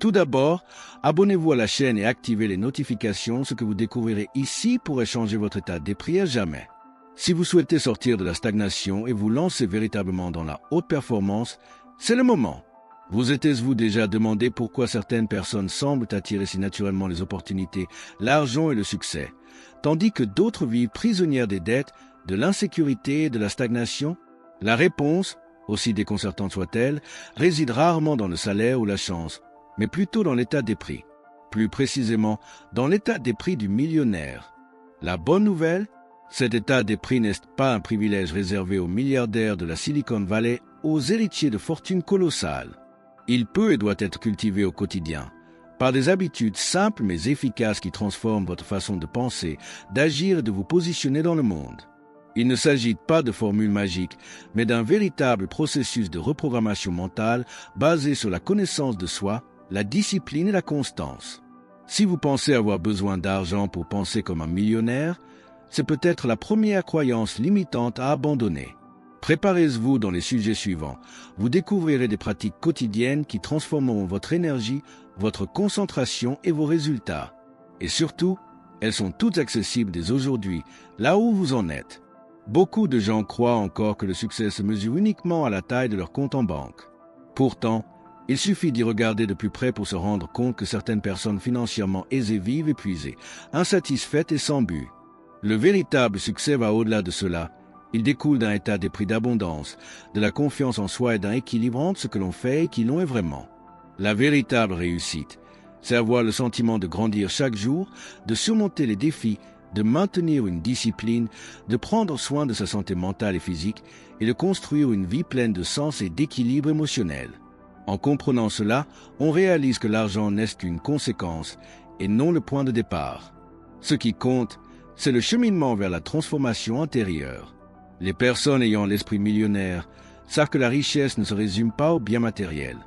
Tout d'abord, abonnez-vous à la chaîne et activez les notifications. Ce que vous découvrirez ici pourrait changer votre état d'esprit à jamais. Si vous souhaitez sortir de la stagnation et vous lancer véritablement dans la haute performance, c'est le moment. Vous êtes-vous déjà demandé pourquoi certaines personnes semblent attirer si naturellement les opportunités, l'argent et le succès, tandis que d'autres vivent prisonnières des dettes, de l'insécurité et de la stagnation? La réponse, aussi déconcertante soit-elle, réside rarement dans le salaire ou la chance, mais plutôt dans l'état d'esprit. Plus précisément, dans l'état d'esprit du millionnaire. La bonne nouvelle, cet état d'esprit n'est pas un privilège réservé aux milliardaires de la Silicon Valley, aux héritiers de fortunes colossales. Il peut et doit être cultivé au quotidien, par des habitudes simples mais efficaces qui transforment votre façon de penser, d'agir et de vous positionner dans le monde. Il ne s'agit pas de formules magiques, mais d'un véritable processus de reprogrammation mentale basé sur la connaissance de soi, la discipline et la constance. Si vous pensez avoir besoin d'argent pour penser comme un millionnaire, c'est peut-être la première croyance limitante à abandonner. Préparez-vous dans les sujets suivants. Vous découvrirez des pratiques quotidiennes qui transformeront votre énergie, votre concentration et vos résultats. Et surtout, elles sont toutes accessibles dès aujourd'hui, là où vous en êtes. Beaucoup de gens croient encore que le succès se mesure uniquement à la taille de leur compte en banque. Pourtant, il suffit d'y regarder de plus près pour se rendre compte que certaines personnes financièrement aisées vivent épuisées, insatisfaites et sans but. Le véritable succès va au-delà de cela. Il découle d'un état d'esprit d'abondance, de la confiance en soi et d'un équilibre entre ce que l'on fait et qui l'on est vraiment. La véritable réussite, c'est avoir le sentiment de grandir chaque jour, de surmonter les défis, de maintenir une discipline, de prendre soin de sa santé mentale et physique et de construire une vie pleine de sens et d'équilibre émotionnel. En comprenant cela, on réalise que l'argent n'est qu'une conséquence et non le point de départ. Ce qui compte, c'est le cheminement vers la transformation intérieure. Les personnes ayant l'esprit millionnaire savent que la richesse ne se résume pas aux biens matériels.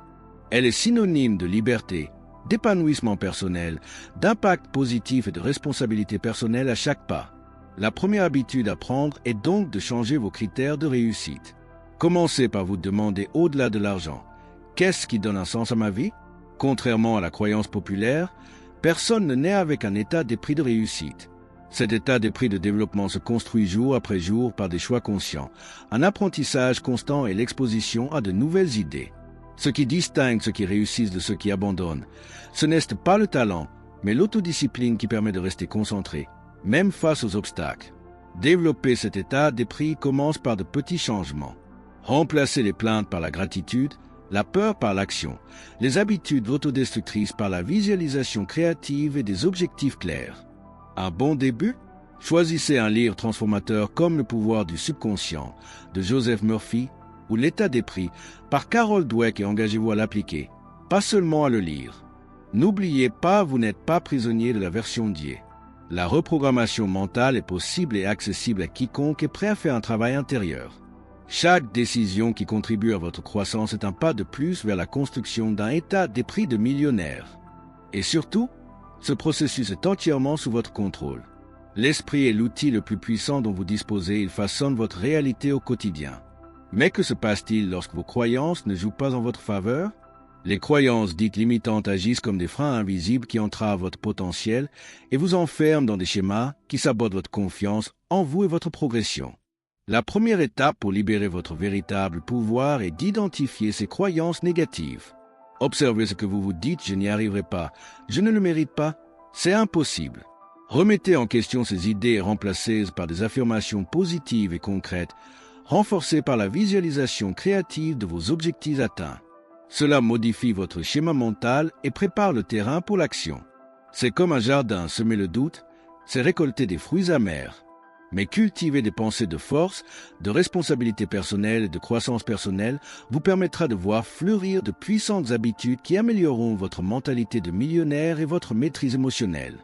Elle est synonyme de liberté, d'épanouissement personnel, d'impact positif et de responsabilité personnelle à chaque pas. La première habitude à prendre est donc de changer vos critères de réussite. Commencez par vous demander au-delà de l'argent, qu'est-ce qui donne un sens à ma vie? Contrairement à la croyance populaire, personne ne naît avec un état d'esprit de réussite. Cet état d'esprit de développement se construit jour après jour par des choix conscients, un apprentissage constant et l'exposition à de nouvelles idées. Ce qui distingue ceux qui réussissent de ceux qui abandonnent, ce n'est pas le talent, mais l'autodiscipline qui permet de rester concentré, même face aux obstacles. Développer cet état d'esprit commence par de petits changements. Remplacer les plaintes par la gratitude, la peur par l'action, les habitudes autodestructrices par la visualisation créative et des objectifs clairs. Un bon début? Choisissez un livre transformateur comme Le pouvoir du subconscient de Joseph Murphy ou L'état d'esprit par Carol Dweck et engagez-vous à l'appliquer, pas seulement à le lire. N'oubliez pas, vous n'êtes pas prisonnier de la version d'hier. La reprogrammation mentale est possible et accessible à quiconque est prêt à faire un travail intérieur. Chaque décision qui contribue à votre croissance est un pas de plus vers la construction d'un état d'esprit de millionnaire. Et surtout, ce processus est entièrement sous votre contrôle. L'esprit est l'outil le plus puissant dont vous disposez, il façonne votre réalité au quotidien. Mais que se passe-t-il lorsque vos croyances ne jouent pas en votre faveur? Les croyances dites limitantes agissent comme des freins invisibles qui entravent votre potentiel et vous enferment dans des schémas qui sabotent votre confiance en vous et votre progression. La première étape pour libérer votre véritable pouvoir est d'identifier ces croyances négatives. Observez ce que vous vous dites, je n'y arriverai pas, je ne le mérite pas, c'est impossible. Remettez en question ces idées et remplacez-les par des affirmations positives et concrètes, renforcées par la visualisation créative de vos objectifs atteints. Cela modifie votre schéma mental et prépare le terrain pour l'action. C'est comme un jardin, semer le doute, c'est récolter des fruits amers. Mais cultiver des pensées de force, de responsabilité personnelle et de croissance personnelle vous permettra de voir fleurir de puissantes habitudes qui amélioreront votre mentalité de millionnaire et votre maîtrise émotionnelle.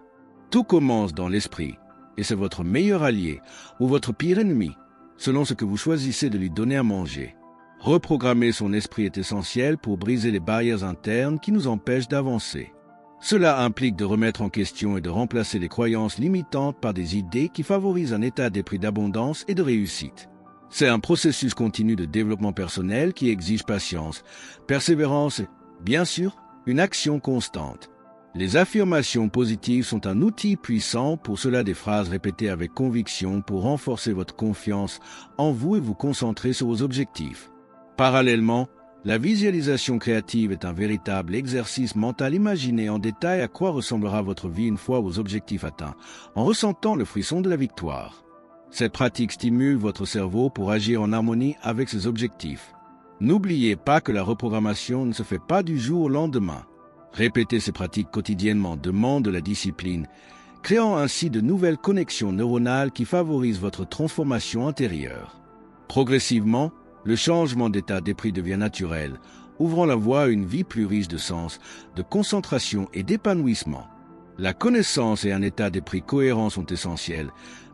Tout commence dans l'esprit, et c'est votre meilleur allié ou votre pire ennemi, selon ce que vous choisissez de lui donner à manger. Reprogrammer son esprit est essentiel pour briser les barrières internes qui nous empêchent d'avancer. Cela implique de remettre en question et de remplacer les croyances limitantes par des idées qui favorisent un état d'esprit d'abondance et de réussite. C'est un processus continu de développement personnel qui exige patience, persévérance et, bien sûr, une action constante. Les affirmations positives sont un outil puissant, pour cela des phrases répétées avec conviction pour renforcer votre confiance en vous et vous concentrer sur vos objectifs. Parallèlement, la visualisation créative est un véritable exercice mental. Imaginez en détail à quoi ressemblera votre vie une fois vos objectifs atteints, en ressentant le frisson de la victoire. Cette pratique stimule votre cerveau pour agir en harmonie avec ses objectifs. N'oubliez pas que la reprogrammation ne se fait pas du jour au lendemain. Répéter ces pratiques quotidiennement demande de la discipline, créant ainsi de nouvelles connexions neuronales qui favorisent votre transformation intérieure. Progressivement, le changement d'état d'esprit devient naturel, ouvrant la voie à une vie plus riche de sens, de concentration et d'épanouissement. La connaissance et un état d'esprit cohérent sont essentiels,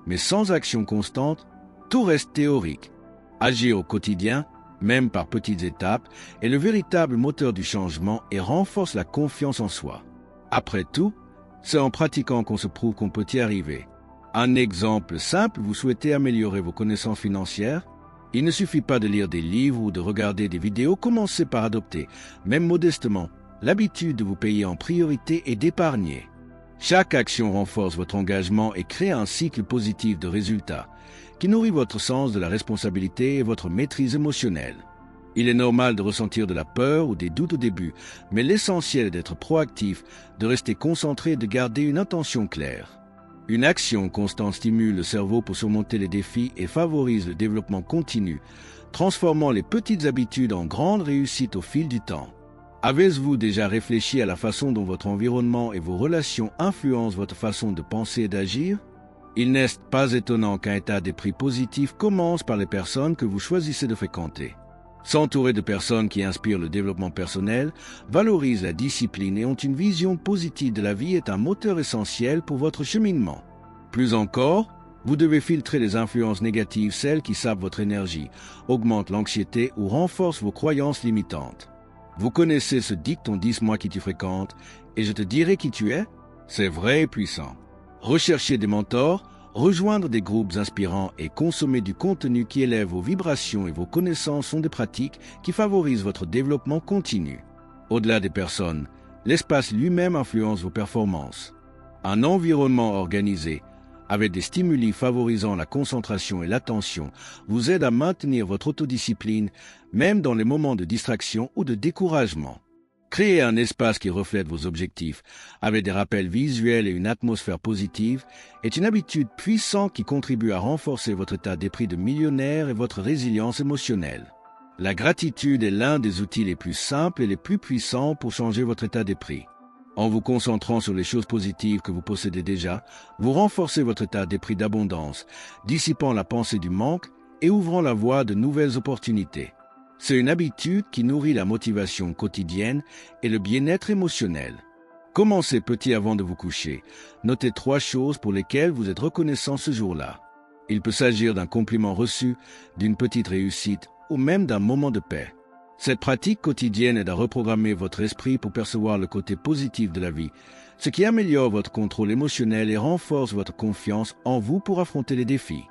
mais sans action constante, tout reste théorique. Agir au quotidien, même par petites étapes, est le véritable moteur du changement et renforce la confiance en soi. Après tout, c'est en pratiquant qu'on se prouve qu'on peut y arriver. Un exemple simple, vous souhaitez améliorer vos connaissances financières? Il ne suffit pas de lire des livres ou de regarder des vidéos, commencez par adopter, même modestement, l'habitude de vous payer en priorité et d'épargner. Chaque action renforce votre engagement et crée un cycle positif de résultats, qui nourrit votre sens de la responsabilité et votre maîtrise émotionnelle. Il est normal de ressentir de la peur ou des doutes au début, mais l'essentiel est d'être proactif, de rester concentré et de garder une intention claire. Une action constante stimule le cerveau pour surmonter les défis et favorise le développement continu, transformant les petites habitudes en grandes réussites au fil du temps. Avez-vous déjà réfléchi à la façon dont votre environnement et vos relations influencent votre façon de penser et d'agir? Il n'est pas étonnant qu'un état d'esprit positif commence par les personnes que vous choisissez de fréquenter. S'entourer de personnes qui inspirent le développement personnel, valorisent la discipline et ont une vision positive de la vie est un moteur essentiel pour votre cheminement. Plus encore, vous devez filtrer les influences négatives, celles qui sapent votre énergie, augmentent l'anxiété ou renforcent vos croyances limitantes. Vous connaissez ce dicton « dis-moi qui tu fréquentes et je te dirai qui tu es ». C'est vrai et puissant. Rechercher des mentors, rejoindre des groupes inspirants et consommer du contenu qui élève vos vibrations et vos connaissances sont des pratiques qui favorisent votre développement continu. Au-delà des personnes, l'espace lui-même influence vos performances. Un environnement organisé, avec des stimuli favorisant la concentration et l'attention, vous aide à maintenir votre autodiscipline, même dans les moments de distraction ou de découragement. Créer un espace qui reflète vos objectifs, avec des rappels visuels et une atmosphère positive, est une habitude puissante qui contribue à renforcer votre état d'esprit de millionnaire et votre résilience émotionnelle. La gratitude est l'un des outils les plus simples et les plus puissants pour changer votre état d'esprit. En vous concentrant sur les choses positives que vous possédez déjà, vous renforcez votre état d'esprit d'abondance, dissipant la pensée du manque et ouvrant la voie à de nouvelles opportunités. C'est une habitude qui nourrit la motivation quotidienne et le bien-être émotionnel. Commencez petit avant de vous coucher. Notez 3 choses pour lesquelles vous êtes reconnaissant ce jour-là. Il peut s'agir d'un compliment reçu, d'une petite réussite ou même d'un moment de paix. Cette pratique quotidienne aide à reprogrammer votre esprit pour percevoir le côté positif de la vie, ce qui améliore votre contrôle émotionnel et renforce votre confiance en vous pour affronter les défis.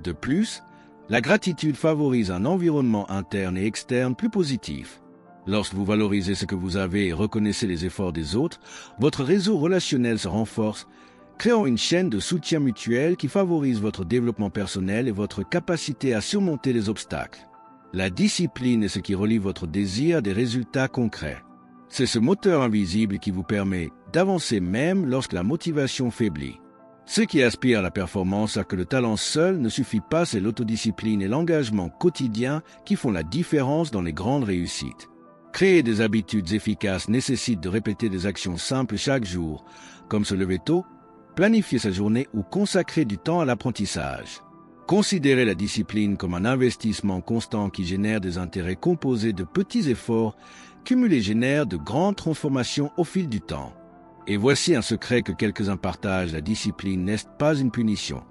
De plus, la gratitude favorise un environnement interne et externe plus positif. Lorsque vous valorisez ce que vous avez et reconnaissez les efforts des autres, votre réseau relationnel se renforce, créant une chaîne de soutien mutuel qui favorise votre développement personnel et votre capacité à surmonter les obstacles. La discipline est ce qui relie votre désir à des résultats concrets. C'est ce moteur invisible qui vous permet d'avancer même lorsque la motivation faiblit. Ceux qui aspirent à la performance savent que le talent seul ne suffit pas, c'est l'autodiscipline et l'engagement quotidien qui font la différence dans les grandes réussites. Créer des habitudes efficaces nécessite de répéter des actions simples chaque jour, comme se lever tôt, planifier sa journée ou consacrer du temps à l'apprentissage. Considérez la discipline comme un investissement constant qui génère des intérêts composés de petits efforts, cumulés génèrent de grandes transformations au fil du temps. Et voici un secret que quelques-uns partagent, la discipline n'est pas une punition,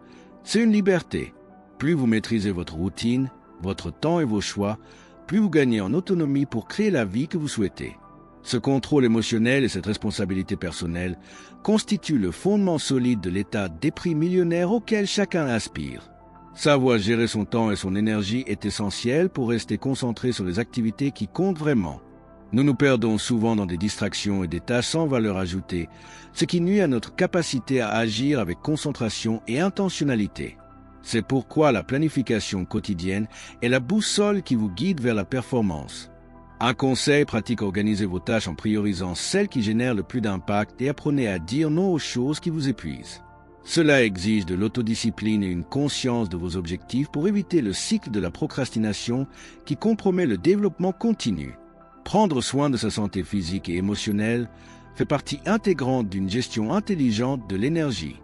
c'est une liberté. Plus vous maîtrisez votre routine, votre temps et vos choix, plus vous gagnez en autonomie pour créer la vie que vous souhaitez. Ce contrôle émotionnel et cette responsabilité personnelle constituent le fondement solide de l'état d'esprit millionnaire auquel chacun aspire. Savoir gérer son temps et son énergie est essentiel pour rester concentré sur les activités qui comptent vraiment. Nous nous perdons souvent dans des distractions et des tâches sans valeur ajoutée, ce qui nuit à notre capacité à agir avec concentration et intentionnalité. C'est pourquoi la planification quotidienne est la boussole qui vous guide vers la performance. Un conseil pratique: organisez vos tâches en priorisant celles qui génèrent le plus d'impact et apprenez à dire non aux choses qui vous épuisent. Cela exige de l'autodiscipline et une conscience de vos objectifs pour éviter le cycle de la procrastination qui compromet le développement continu. Prendre soin de sa santé physique et émotionnelle fait partie intégrante d'une gestion intelligente de l'énergie.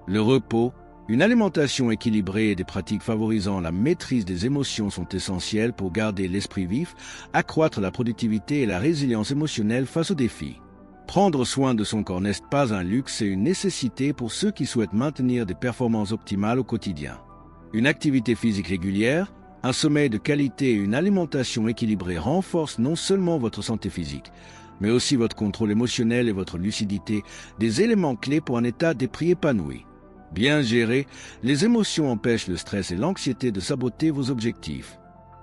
Le repos, une alimentation équilibrée et des pratiques favorisant la maîtrise des émotions sont essentielles pour garder l'esprit vif, accroître la productivité et la résilience émotionnelle face aux défis. Prendre soin de son corps n'est pas un luxe, c'est une nécessité pour ceux qui souhaitent maintenir des performances optimales au quotidien. Une activité physique régulière, un sommeil de qualité et une alimentation équilibrée renforcent non seulement votre santé physique, mais aussi votre contrôle émotionnel et votre lucidité, des éléments clés pour un état d'esprit épanoui. Bien géré, les émotions empêchent le stress et l'anxiété de saboter vos objectifs.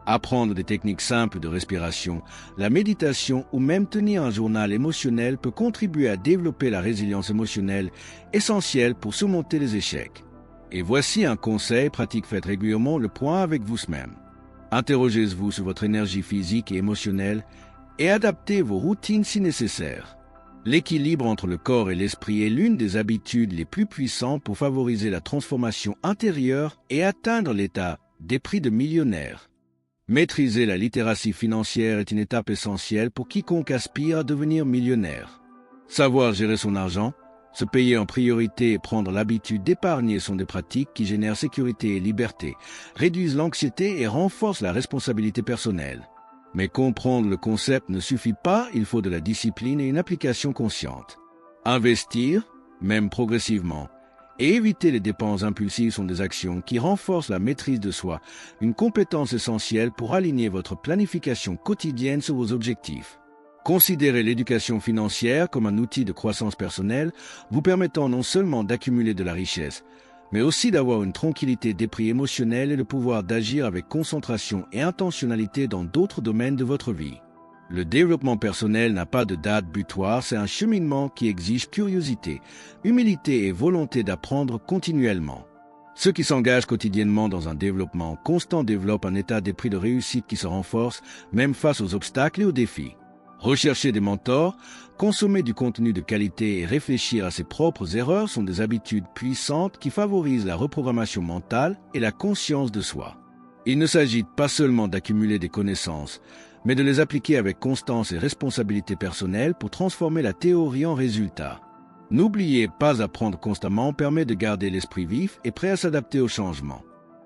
Apprendre des techniques simples de respiration, la méditation ou même tenir un journal émotionnel peut contribuer à développer la résilience émotionnelle essentielle pour surmonter les échecs. Et voici un conseil pratique: faites régulièrement le point avec vous-même. Interrogez-vous sur votre énergie physique et émotionnelle et adaptez vos routines si nécessaire. L'équilibre entre le corps et l'esprit est l'une des habitudes les plus puissantes pour favoriser la transformation intérieure et atteindre l'état d'esprit de millionnaire. Maîtriser la littératie financière est une étape essentielle pour quiconque aspire à devenir millionnaire. Savoir gérer son argent, se payer en priorité et prendre l'habitude d'épargner sont des pratiques qui génèrent sécurité et liberté, réduisent l'anxiété et renforcent la responsabilité personnelle. Mais comprendre le concept ne suffit pas, il faut de la discipline et une application consciente. Investir, même progressivement, et éviter les dépenses impulsives sont des actions qui renforcent la maîtrise de soi, une compétence essentielle pour aligner votre planification quotidienne sur vos objectifs. Considérez l'éducation financière comme un outil de croissance personnelle, vous permettant non seulement d'accumuler de la richesse, mais aussi d'avoir une tranquillité d'esprit émotionnelle et le pouvoir d'agir avec concentration et intentionnalité dans d'autres domaines de votre vie. Le développement personnel n'a pas de date butoir, c'est un cheminement qui exige curiosité, humilité et volonté d'apprendre continuellement. Ceux qui s'engagent quotidiennement dans un développement constant développent un état d'esprit de réussite qui se renforce, même face aux obstacles et aux défis. Rechercher des mentors, consommer du contenu de qualité et réfléchir à ses propres erreurs sont des habitudes puissantes qui favorisent la reprogrammation mentale et la conscience de soi. Il ne s'agit pas seulement d'accumuler des connaissances, mais de les appliquer avec constance et responsabilité personnelle pour transformer la théorie en résultat. N'oubliez pas, apprendre constamment permet de garder l'esprit vif et prêt à s'adapter aux changements.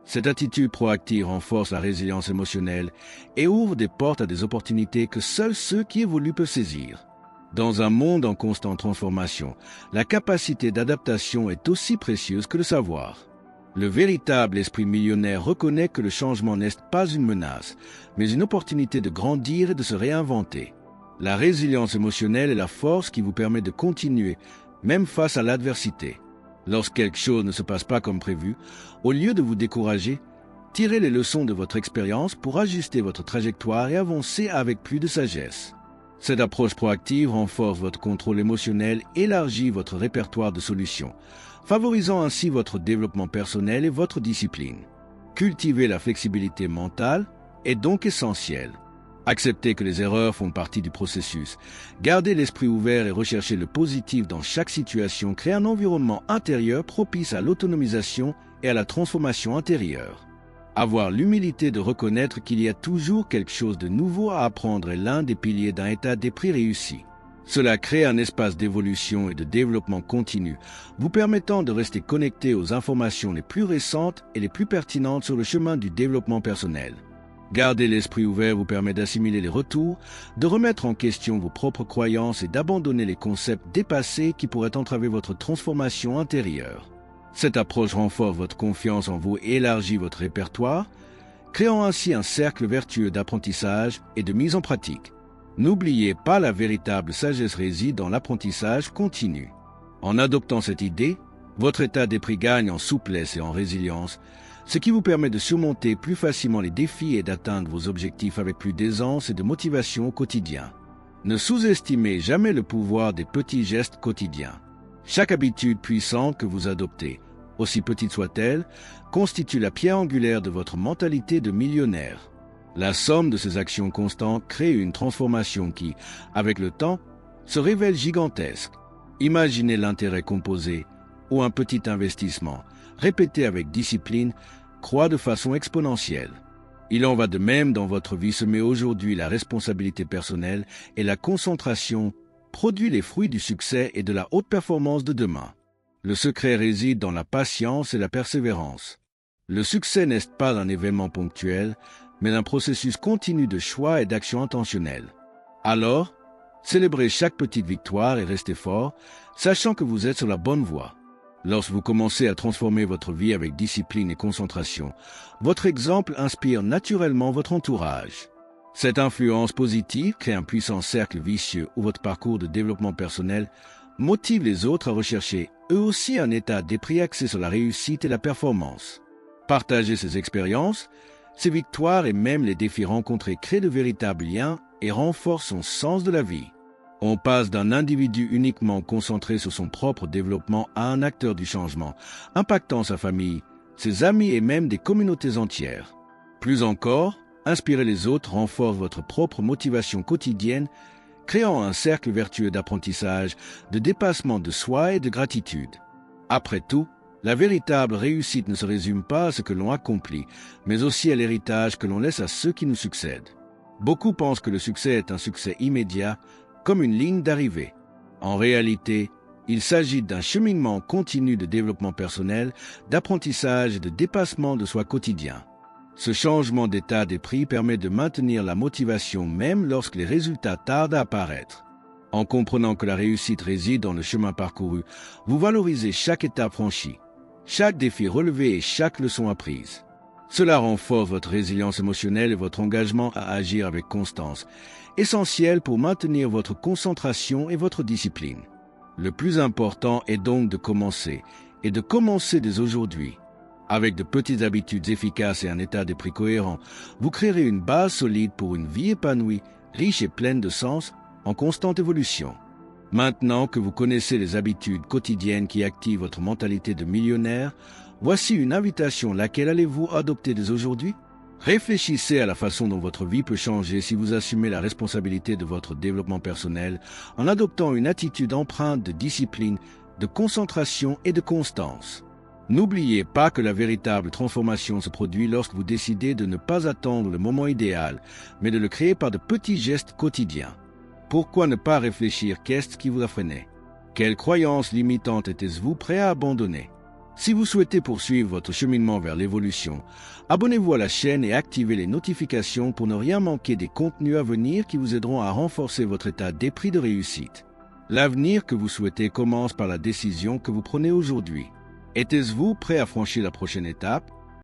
Cette attitude proactive renforce la résilience émotionnelle et ouvre des portes à des opportunités que seuls ceux qui évoluent peuvent saisir. Dans un monde en constante transformation, la capacité d'adaptation est aussi précieuse que le savoir. Le véritable esprit millionnaire reconnaît que le changement n'est pas une menace, mais une opportunité de grandir et de se réinventer. La résilience émotionnelle est la force qui vous permet de continuer, même face à l'adversité. Lorsque quelque chose ne se passe pas comme prévu, au lieu de vous décourager, tirez les leçons de votre expérience pour ajuster votre trajectoire et avancer avec plus de sagesse. Cette approche proactive renforce votre contrôle émotionnel et élargit votre répertoire de solutions, favorisant ainsi votre développement personnel et votre discipline. Cultiver la flexibilité mentale est donc essentiel. Acceptez que les erreurs font partie du processus. Gardez l'esprit ouvert et recherchez le positif dans chaque situation crée un environnement intérieur propice à l'autonomisation et à la transformation intérieure. Avoir l'humilité de reconnaître qu'il y a toujours quelque chose de nouveau à apprendre est l'un des piliers d'un état d'esprit réussi. Cela crée un espace d'évolution et de développement continu, vous permettant de rester connecté aux informations les plus récentes et les plus pertinentes sur le chemin du développement personnel. Garder l'esprit ouvert vous permet d'assimiler les retours, de remettre en question vos propres croyances et d'abandonner les concepts dépassés qui pourraient entraver votre transformation intérieure. Cette approche renforce votre confiance en vous et élargit votre répertoire, créant ainsi un cercle vertueux d'apprentissage et de mise en pratique. N'oubliez pas, la véritable sagesse réside dans l'apprentissage continu. En adoptant cette idée, votre état d'esprit gagne en souplesse et en résilience, ce qui vous permet de surmonter plus facilement les défis et d'atteindre vos objectifs avec plus d'aisance et de motivation au quotidien. Ne sous-estimez jamais le pouvoir des petits gestes quotidiens. Chaque habitude puissante que vous adoptez, aussi petite soit-elle, constitue la pierre angulaire de votre mentalité de millionnaire. La somme de ces actions constantes crée une transformation qui, avec le temps, se révèle gigantesque. Imaginez l'intérêt composé ou un petit investissement, répété avec discipline, croît de façon exponentielle. Il en va de même dans votre vie. Semer aujourd'hui la responsabilité personnelle et la concentration produit les fruits du succès et de la haute performance de demain. Le secret réside dans la patience et la persévérance. Le succès n'est pas un événement ponctuel, mais un processus continu de choix et d'action intentionnelle. Alors, célébrez chaque petite victoire et restez fort, sachant que vous êtes sur la bonne voie. Lorsque vous commencez à transformer votre vie avec discipline et concentration, votre exemple inspire naturellement votre entourage. Cette influence positive crée un puissant cercle vicieux où votre parcours de développement personnel motive les autres à rechercher eux aussi un état d'esprit axé sur la réussite et la performance. Partagez ces expériences, ces victoires et même les défis rencontrés créent de véritables liens et renforcent son sens de la vie. On passe d'un individu uniquement concentré sur son propre développement à un acteur du changement, impactant sa famille, ses amis et même des communautés entières. Plus encore, inspirer les autres renforce votre propre motivation quotidienne, créant un cercle vertueux d'apprentissage, de dépassement de soi et de gratitude. Après tout, la véritable réussite ne se résume pas à ce que l'on accomplit, mais aussi à l'héritage que l'on laisse à ceux qui nous succèdent. Beaucoup pensent que le succès est un succès immédiat, comme une ligne d'arrivée. En réalité, il s'agit d'un cheminement continu de développement personnel, d'apprentissage et de dépassement de soi quotidien. Ce changement d'état d'esprit permet de maintenir la motivation même lorsque les résultats tardent à apparaître. En comprenant que la réussite réside dans le chemin parcouru, vous valorisez chaque étape franchie, chaque défi relevé et chaque leçon apprise. Cela renforce votre résilience émotionnelle et votre engagement à agir avec constance, essentiel pour maintenir votre concentration et votre discipline. Le plus important est donc de commencer, et de commencer dès aujourd'hui. Avec de petites habitudes efficaces et un état d'esprit cohérent, vous créerez une base solide pour une vie épanouie, riche et pleine de sens, en constante évolution. Maintenant que vous connaissez les habitudes quotidiennes qui activent votre mentalité de millionnaire, voici une invitation. Laquelle allez-vous adopter dès aujourd'hui? Réfléchissez à la façon dont votre vie peut changer si vous assumez la responsabilité de votre développement personnel en adoptant une attitude empreinte de discipline, de concentration et de constance. N'oubliez pas que la véritable transformation se produit lorsque vous décidez de ne pas attendre le moment idéal, mais de le créer par de petits gestes quotidiens. Pourquoi ne pas réfléchir? Qu'est-ce qui vous a freiné? Quelles croyances limitantes étiez-vous prêt à abandonner? Si vous souhaitez poursuivre votre cheminement vers l'évolution, abonnez-vous à la chaîne et activez les notifications pour ne rien manquer des contenus à venir qui vous aideront à renforcer votre état d'esprit de réussite. L'avenir que vous souhaitez commence par la décision que vous prenez aujourd'hui. Êtes-vous prêt à franchir la prochaine étape?